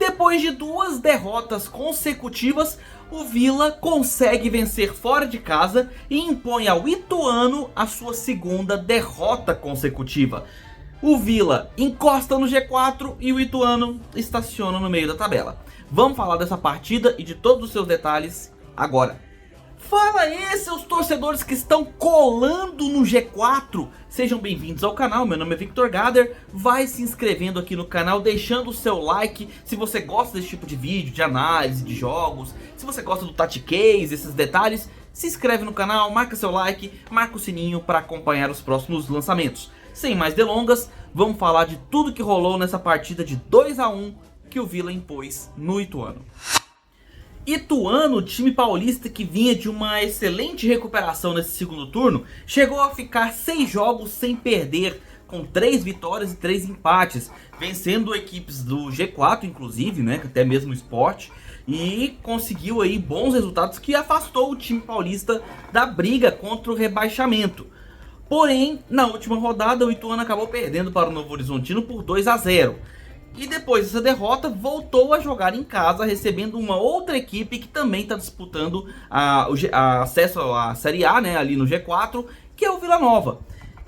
Depois de 2 derrotas consecutivas, o Vila consegue vencer fora de casa e impõe ao Ituano a sua segunda derrota consecutiva. O Vila encosta no G4 e o Ituano estaciona no meio da tabela. Vamos falar dessa partida e de todos os seus detalhes agora. Fala aí, seus torcedores que estão colando no G4, sejam bem-vindos ao canal. Meu nome é Victor Gader. Vai se inscrevendo aqui no canal, deixando o seu like se você gosta desse tipo de vídeo, de análise de jogos. Se você gosta do Tacticase, esses detalhes, se inscreve no canal, marca seu like, marca o sininho para acompanhar os próximos lançamentos. Sem mais delongas, vamos falar de tudo que rolou nessa partida de 2-1 que o Vila impôs no Ituano. Ituano, time paulista que vinha de uma excelente recuperação nesse segundo turno, chegou a ficar 6 jogos sem perder, com 3 vitórias e 3 empates, vencendo equipes do G4 inclusive, né, até mesmo o Sport, e conseguiu aí bons resultados que afastou o time paulista da briga contra o rebaixamento. Porém, na última rodada o Ituano acabou perdendo para o Novo Horizontino por 2-0. E depois dessa derrota, voltou a jogar em casa, recebendo uma outra equipe que também está disputando acesso à Série A, né, ali no G4, que é o Vila Nova.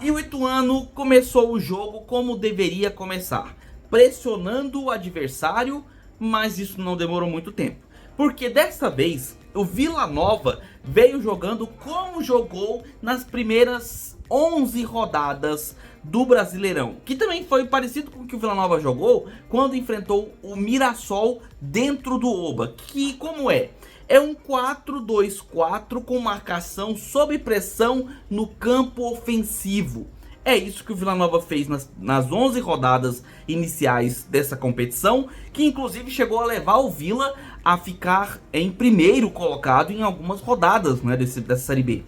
E o Ituano começou o jogo como deveria começar, pressionando o adversário, mas isso não demorou muito tempo. Porque dessa vez, o Vila Nova veio jogando como jogou nas primeiras 11 rodadas do Brasileirão, que também foi parecido com o que o Vila Nova jogou quando enfrentou o Mirassol dentro do Oba, que como é um 4-2-4 com marcação sob pressão no campo ofensivo. É isso que o Vila Nova fez nas 11 rodadas iniciais dessa competição, que inclusive chegou a levar o Vila a ficar em primeiro colocado em algumas rodadas, né, dessa Série B.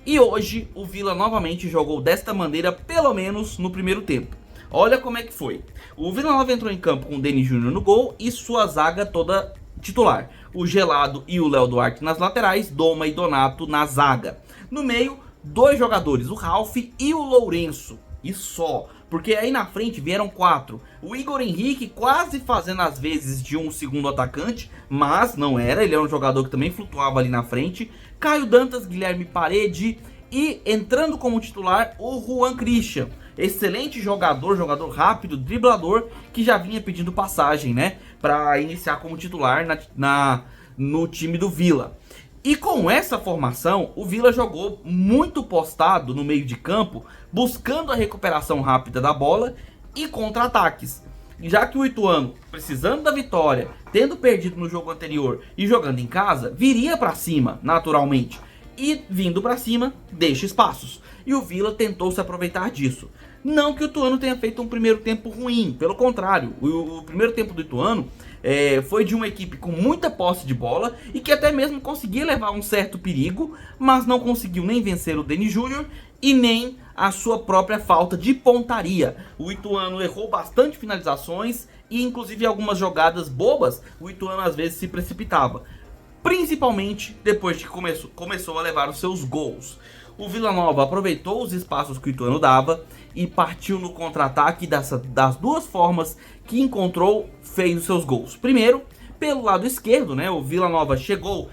E hoje o Vila novamente jogou desta maneira, pelo menos no primeiro tempo. Olha como é que foi. O Vila Nova entrou em campo com o Denis Júnior no gol e sua zaga toda titular. O Gelado e o Léo Duarte nas laterais, Doma e Donato na zaga. No meio, 2 jogadores, o Ralf e o Lourenço. E só, porque aí na frente vieram 4. O Igor Henrique quase fazendo as vezes de um segundo atacante, mas não era, ele era um jogador que também flutuava ali na frente. Caio Dantas, Guilherme Parede e entrando como titular o Juan Christian. Excelente jogador rápido, driblador, que já vinha pedindo passagem, né, para iniciar como titular no time do Vila. E com essa formação, o Vila jogou muito postado no meio de campo, buscando a recuperação rápida da bola e contra-ataques. Já que o Ituano, precisando da vitória, tendo perdido no jogo anterior e jogando em casa, viria para cima, naturalmente. E vindo para cima, deixa espaços. E o Vila tentou se aproveitar disso. Não que o Ituano tenha feito um primeiro tempo ruim, pelo contrário, o primeiro tempo do Ituano foi de uma equipe com muita posse de bola e que até mesmo conseguia levar um certo perigo, mas não conseguiu nem vencer o Denis Júnior e nem a sua própria falta de pontaria. O Ituano errou bastante finalizações e inclusive algumas jogadas bobas, o Ituano às vezes se precipitava. Principalmente depois que começou a levar os seus gols. O Vila Nova aproveitou os espaços que o Ituano dava e partiu no contra-ataque das 2 formas que encontrou, fez os seus gols. Primeiro, pelo lado esquerdo, né, o Vila Nova chegou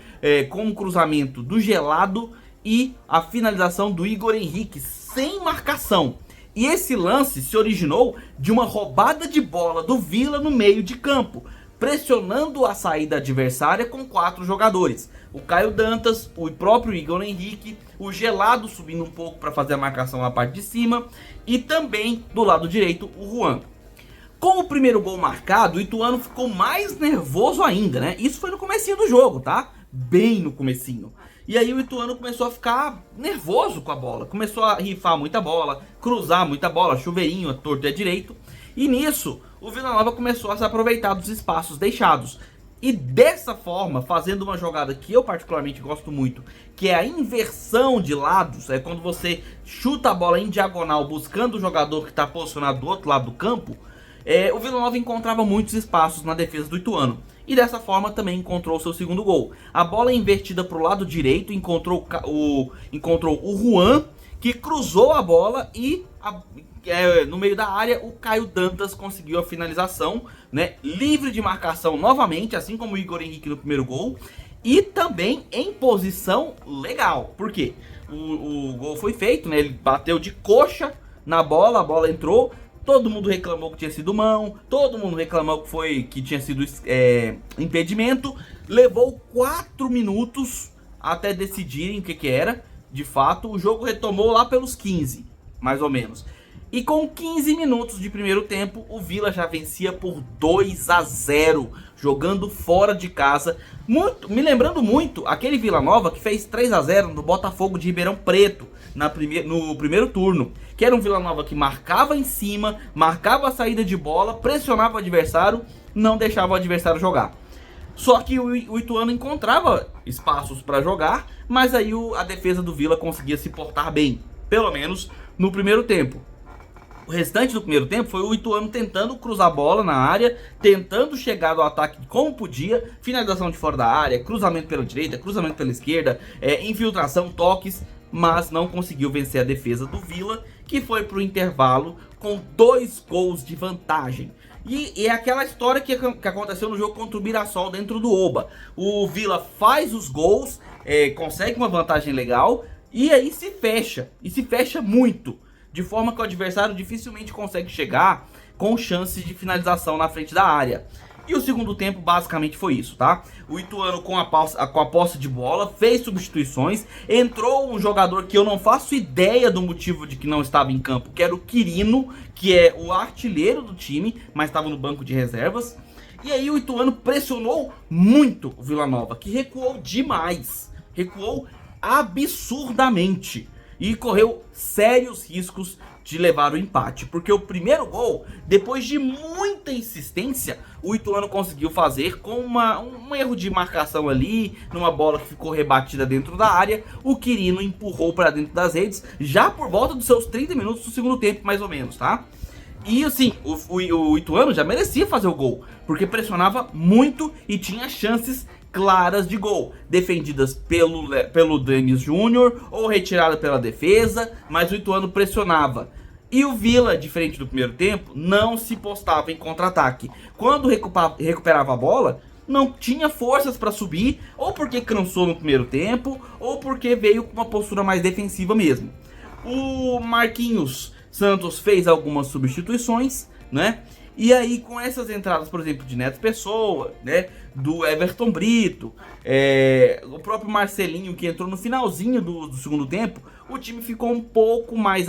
com um cruzamento do Gelado e a finalização do Igor Henrique sem marcação. E esse lance se originou de uma roubada de bola do Vila no meio de campo, pressionando a saída adversária com 4 jogadores. O Caio Dantas, o próprio Igor Henrique, o Gelado subindo um pouco para fazer a marcação na parte de cima e também do lado direito o Juan. Com o primeiro gol marcado, o Ituano ficou mais nervoso ainda, né? Isso foi no comecinho do jogo, tá? Bem no comecinho. E aí o Ituano começou a ficar nervoso com a bola. Começou a rifar muita bola, cruzar muita bola, chuveirinho, a torto e a direito. E nisso, o Vila Nova começou a se aproveitar dos espaços deixados. E dessa forma, fazendo uma jogada que eu particularmente gosto muito, que é a inversão de lados, é quando você chuta a bola em diagonal buscando o jogador que está posicionado do outro lado do campo, o Vila Nova encontrava muitos espaços na defesa do Ituano. E dessa forma também encontrou o seu segundo gol. A bola invertida para o lado direito, encontrou o Juan, que cruzou a bola e no meio da área, o Caio Dantas conseguiu a finalização, né? Livre de marcação novamente, assim como o Igor Henrique no primeiro gol. E também em posição legal. Por quê? O gol foi feito, né? Ele bateu de coxa na bola, a bola entrou. Todo mundo reclamou que tinha sido mão. Todo mundo reclamou que tinha sido impedimento. Levou 4 minutos até decidirem o que era. De fato, o jogo retomou lá pelos 15, mais ou menos. E com 15 minutos de primeiro tempo, o Vila já vencia por 2-0, jogando fora de casa. Me lembrando muito aquele Vila Nova que fez 3-0 no Botafogo de Ribeirão Preto no primeiro turno. Que era um Vila Nova que marcava em cima, marcava a saída de bola, pressionava o adversário, não deixava o adversário jogar. Só que o Ituano encontrava espaços para jogar, mas aí a defesa do Vila conseguia se portar bem, pelo menos no primeiro tempo. O restante do primeiro tempo foi o Ituano tentando cruzar a bola na área, tentando chegar ao ataque como podia, finalização de fora da área, cruzamento pela direita, cruzamento pela esquerda, infiltração, toques, mas não conseguiu vencer a defesa do Vila, que foi para o intervalo com 2 gols de vantagem. E é aquela história que aconteceu no jogo contra o Mirassol dentro do Oba. O Vila faz os gols, consegue uma vantagem legal e aí se fecha, e se fecha muito. De forma que o adversário dificilmente consegue chegar com chances de finalização na frente da área. E o segundo tempo basicamente foi isso, tá? O Ituano com a posse de bola fez substituições. Entrou um jogador que eu não faço ideia do motivo de que não estava em campo, que era o Quirino, que é o artilheiro do time, mas estava no banco de reservas. E aí o Ituano pressionou muito o Vila Nova, que recuou demais. Recuou absurdamente. E correu sérios riscos de levar o empate. Porque o primeiro gol, depois de muita insistência, o Ituano conseguiu fazer com um erro de marcação ali, numa bola que ficou rebatida dentro da área. O Quirino empurrou para dentro das redes, já por volta dos seus 30 minutos do segundo tempo, mais ou menos, tá? E assim, o Ituano já merecia fazer o gol, porque pressionava muito e tinha chances claras de gol, defendidas pelo Denis Júnior ou retirada pela defesa, mas o Ituano pressionava. E o Vila, diferente do primeiro tempo, não se postava em contra-ataque. Quando recuperava a bola, não tinha forças para subir, ou porque cansou no primeiro tempo, ou porque veio com uma postura mais defensiva mesmo. O Marquinhos Santos fez algumas substituições, né? E aí com essas entradas, por exemplo, de Neto Pessoa, né, do Everton Brito, o próprio Marcelinho, que entrou no finalzinho do segundo tempo, o time ficou um pouco mais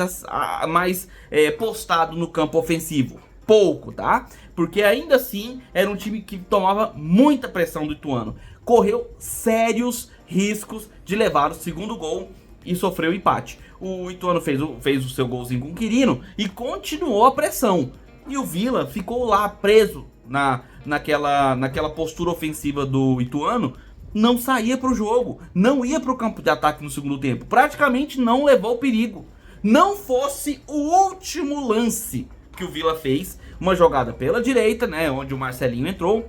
postado no campo ofensivo. Pouco, tá? Porque ainda assim era um time que tomava muita pressão do Ituano. Correu sérios riscos de levar o segundo gol e sofreu empate. O Ituano fez o seu golzinho com o Quirino e continuou a pressão. E o Vila ficou lá preso naquela postura ofensiva do Ituano, não saía para o jogo, não ia para o campo de ataque no segundo tempo, praticamente não levou perigo. Não fosse o último lance que o Vila fez, uma jogada pela direita, né, onde o Marcelinho entrou.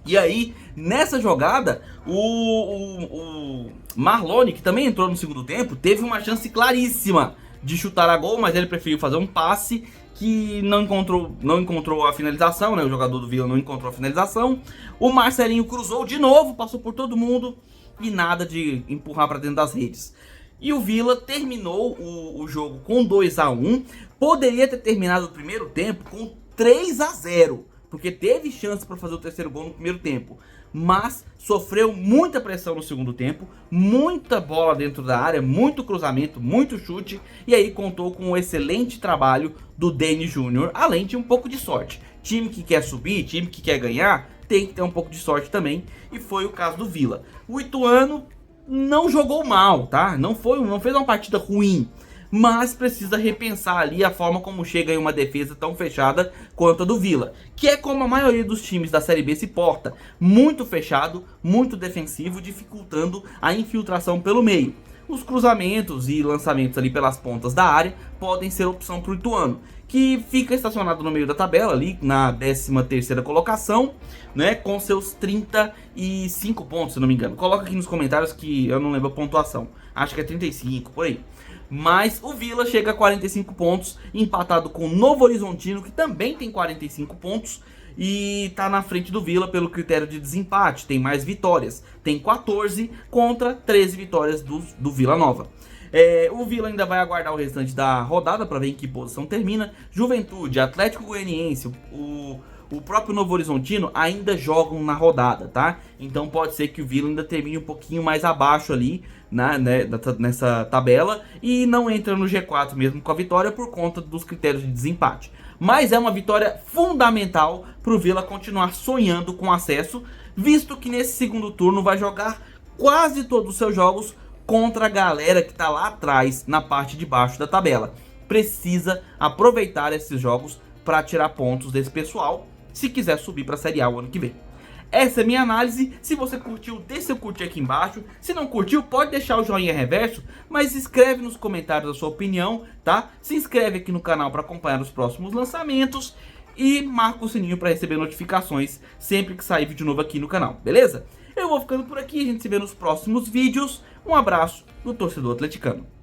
E aí, nessa jogada, o Marlone, que também entrou no segundo tempo, teve uma chance claríssima de chutar a gol, mas ele preferiu fazer um passe que não encontrou a finalização, né? O jogador do Vila não encontrou a finalização. O Marcelinho cruzou de novo, passou por todo mundo e nada de empurrar para dentro das redes. E o Vila terminou o jogo com 2-1. Poderia ter terminado o primeiro tempo com 3-0, porque teve chance para fazer o terceiro gol no primeiro tempo, mas sofreu muita pressão no segundo tempo, muita bola dentro da área, muito cruzamento, muito chute, e aí contou com um excelente trabalho do Denis Júnior, além de um pouco de sorte. Time que quer subir, time que quer ganhar, tem que ter um pouco de sorte também, e foi o caso do Vila. O Ituano não jogou mal, tá? Não fez uma partida ruim, mas precisa repensar ali a forma como chega em uma defesa tão fechada quanto a do Vila, que é como a maioria dos times da Série B se porta, muito fechado, muito defensivo, dificultando a infiltração pelo meio. Os cruzamentos e lançamentos ali pelas pontas da área podem ser opção para o Ituano, que fica estacionado no meio da tabela ali na 13ª colocação, né, com seus 35 pontos, se não me engano. Coloca aqui nos comentários que eu não lembro a pontuação, acho que é 35, por aí. Mas o Vila chega a 45 pontos, empatado com o Novo Horizontino, que também tem 45 pontos. E tá na frente do Vila pelo critério de desempate, tem mais vitórias. Tem 14 contra 13 vitórias do Vila Nova. O Vila ainda vai aguardar o restante da rodada para ver em que posição termina. Juventude, Atlético Goianiense, o próprio Novo Horizontino ainda jogam na rodada, tá? Então pode ser que o Vila ainda termine um pouquinho mais abaixo ali, nessa tabela, e não entra no G4 mesmo com a vitória por conta dos critérios de desempate. Mas é uma vitória fundamental para o Vila continuar sonhando com acesso, visto que nesse segundo turno vai jogar quase todos os seus jogos contra a galera que está lá atrás, na parte de baixo da tabela. Precisa aproveitar esses jogos para tirar pontos desse pessoal, se quiser subir para a Série A o ano que vem. Essa é a minha análise. Se você curtiu, deixa seu curtir aqui embaixo. Se não curtiu, pode deixar o joinha reverso, mas escreve nos comentários a sua opinião, tá? Se inscreve aqui no canal para acompanhar os próximos lançamentos e marca o sininho para receber notificações sempre que sair vídeo novo aqui no canal, beleza? Eu vou ficando por aqui, a gente se vê nos próximos vídeos. Um abraço do torcedor atleticano.